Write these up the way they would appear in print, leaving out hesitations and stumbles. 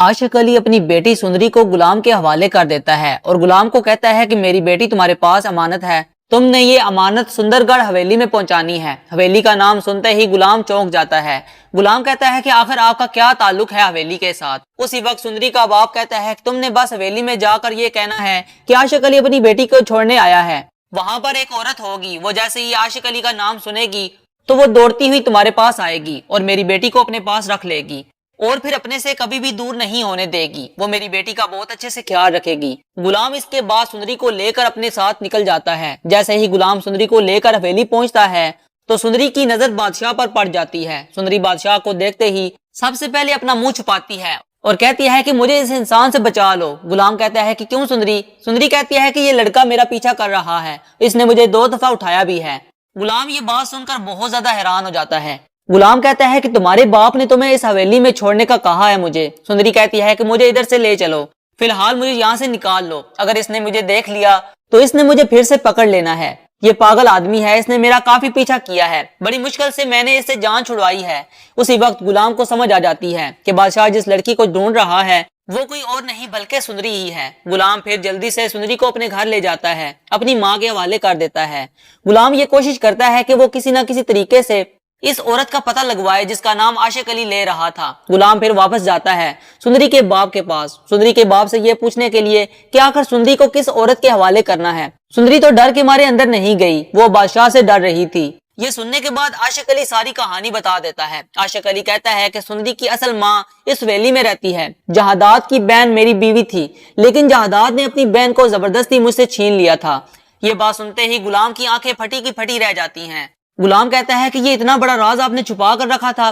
आशिक अली अपनी बेटी सुंदरी को गुलाम के हवाले कर देता है और गुलाम को कहता है कि मेरी बेटी तुम्हारे पास अमानत है, तुमने ये अमानत सुंदरगढ़ हवेली में पहुंचानी है। हवेली का नाम सुनते ही गुलाम चौंक जाता है। गुलाम कहता है कि आखिर आपका क्या ताल्लुक है हवेली के साथ। उसी वक्त सुंदरी का बाप कहता है कि तुमने बस हवेली में जाकर ये कहना है कि आशिक अली अपनी बेटी को छोड़ने आया है। वहां पर एक औरत होगी, वो जैसे ही आशिक अली का नाम सुनेगी तो वो दौड़ती हुई तुम्हारे पास आएगी और मेरी बेटी को अपने पास रख लेगी और फिर अपने से कभी भी दूर नहीं होने देगी। वो मेरी बेटी का बहुत अच्छे से ख्याल रखेगी। गुलाम इसके बाद सुंदरी को लेकर अपने साथ निकल जाता है। जैसे ही गुलाम सुंदरी को लेकर हवेली पहुंचता है तो सुंदरी की नजर बादशाह पर पड़ जाती है। सुंदरी बादशाह को देखते ही सबसे पहले अपना मुंह छुपाती है और कहती है कि मुझे इस इंसान से बचा लो। गुलाम कहता है कि क्यों सुंदरी? सुंदरी कहती है कि ये लड़का मेरा पीछा कर रहा है, इसने मुझे 2 दफा उठाया भी है। गुलाम ये बात सुनकर बहुत ज्यादा हैरान हो जाता है। गुलाम कहता है कि तुम्हारे बाप ने तुम्हें इस हवेली में छोड़ने का कहा है मुझे। सुंदरी कहती है कि मुझे इधर से ले चलो, फिलहाल मुझे यहाँ से निकाल लो। अगर इसने मुझे देख लिया तो इसने मुझे फिर से पकड़ लेना है। ये पागल आदमी है, इसने मेरा काफी पीछा किया है, बड़ी मुश्किल से मैंने इससे जान छुड़वाई है। उसी वक्त गुलाम को समझ आ जाती है कि बादशाह जिस लड़की को ढूंढ रहा है वो कोई और नहीं बल्कि सुंदरी ही है। गुलाम फिर जल्दी से सुंदरी को अपने घर ले जाता है, अपनी माँ के हवाले कर देता है। गुलाम ये कोशिश करता है कि वो किसी न किसी तरीके से इस औरत का पता लगवाए जिसका नाम आशिक अली ले रहा था। गुलाम फिर वापस जाता है सुंदरी के बाप के पास, सुंदरी के बाप से ये पूछने के लिए कि आखिर सुंदरी को किस औरत के हवाले करना है। सुंदरी तो डर के मारे अंदर नहीं गई, वो बादशाह से डर रही थी। ये सुनने के बाद आशिक अली सारी कहानी बता देता है। आशिक अली कहता है कि सुंदरी की असल माँ इस वैली में रहती है। जहादात की बहन मेरी बीवी थी, लेकिन जहादात ने अपनी बहन को जबरदस्ती मुझसे छीन लिया था। ये बात सुनते ही गुलाम की आंखें फटी की फटी रह जाती हैं। गुलाम कहता है कि ये इतना बड़ा राज आपने छुपा कर रखा था।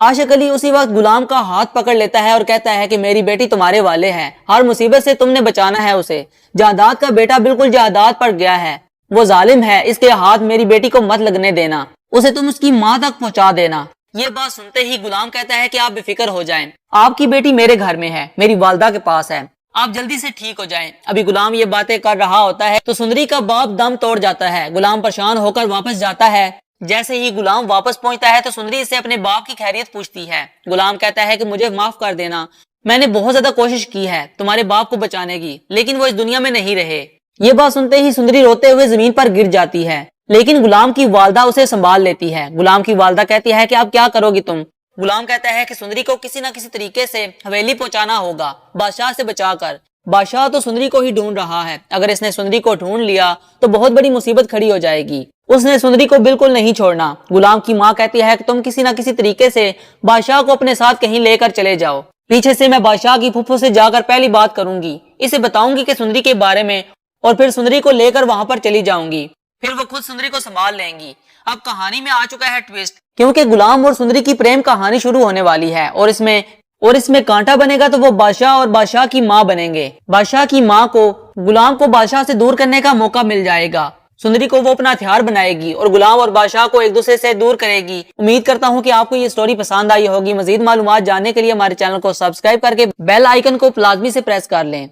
आशिक अली उसी वक्त गुलाम का हाथ पकड़ लेता है और कहता है कि मेरी बेटी तुम्हारे वाले है, हर मुसीबत से तुमने बचाना है उसे। जहादात का बेटा बिल्कुल जहादात पर गया है, वो जालिम है, इसके हाथ मेरी बेटी को मत लगने देना, उसे तुम उसकी माँ तक पहुंचा देना। ये बात सुनते ही गुलाम कहता है कि आप बेफिक्र हो जाएं, आपकी बेटी मेरे घर में है, मेरी वालदा के पास है, आप जल्दी से ठीक हो जाएं। अभी गुलाम ये बातें कर रहा होता है तो सुंदरी का बाप दम तोड़ जाता है। गुलाम परेशान होकर वापस जाता है। जैसे ही गुलाम वापस पहुंचता है तो सुंदरी इससे अपने बाप की खैरियत पूछती है। गुलाम कहता है कि मुझे माफ कर देना, मैंने बहुत ज्यादा कोशिश की है तुम्हारे बाप को बचाने की, लेकिन वो इस दुनिया में नहीं रहे। ये बात सुनते ही सुंदरी रोते हुए जमीन पर गिर जाती है, लेकिन गुलाम की वालदा उसे संभाल लेती है। गुलाम की वालदा कहती है कि अब क्या करोगी तुम? गुलाम कहता है कि सुंदरी को किसी न किसी तरीके से हवेली पहुंचाना होगा, बादशाह से बचाकर। बादशाह तो सुंदरी को ही ढूंढ रहा है, अगर इसने सुंदरी को ढूंढ लिया तो बहुत बड़ी मुसीबत खड़ी हो जाएगी। उसने सुंदरी को बिल्कुल नहीं छोड़ना। गुलाम की माँ कहती है कि तुम किसी न किसी तरीके से बादशाह को अपने साथ कहीं लेकर चले जाओ। पीछे से मैं बादशाह की फूफो से जाकर पहली बात करूंगी, इसे बताऊंगी कि सुंदरी के बारे में, और फिर सुंदरी को लेकर वहां पर चली जाऊंगी। फिर वो खुद सुंदरी को संभाल लेंगी। अब कहानी में आ चुका है ट्विस्ट, क्योंकि गुलाम और सुंदरी की प्रेम कहानी शुरू होने वाली है और इसमें कांटा बनेगा तो वो बादशाह और बादशाह की माँ बनेंगे। बादशाह की माँ को गुलाम को बादशाह से दूर करने का मौका मिल जाएगा। सुंदरी को वो अपना हथियार बनाएगी और गुलाम और बादशाह को एक दूसरे से दूर करेगी। उम्मीद करता हूँ कि आपको ये स्टोरी पसंद आई होगी। मजीद मालूमात जानने के लिए हमारे चैनल को सब्सक्राइब करके बेल आइकन को लाजमी से प्रेस कर लें।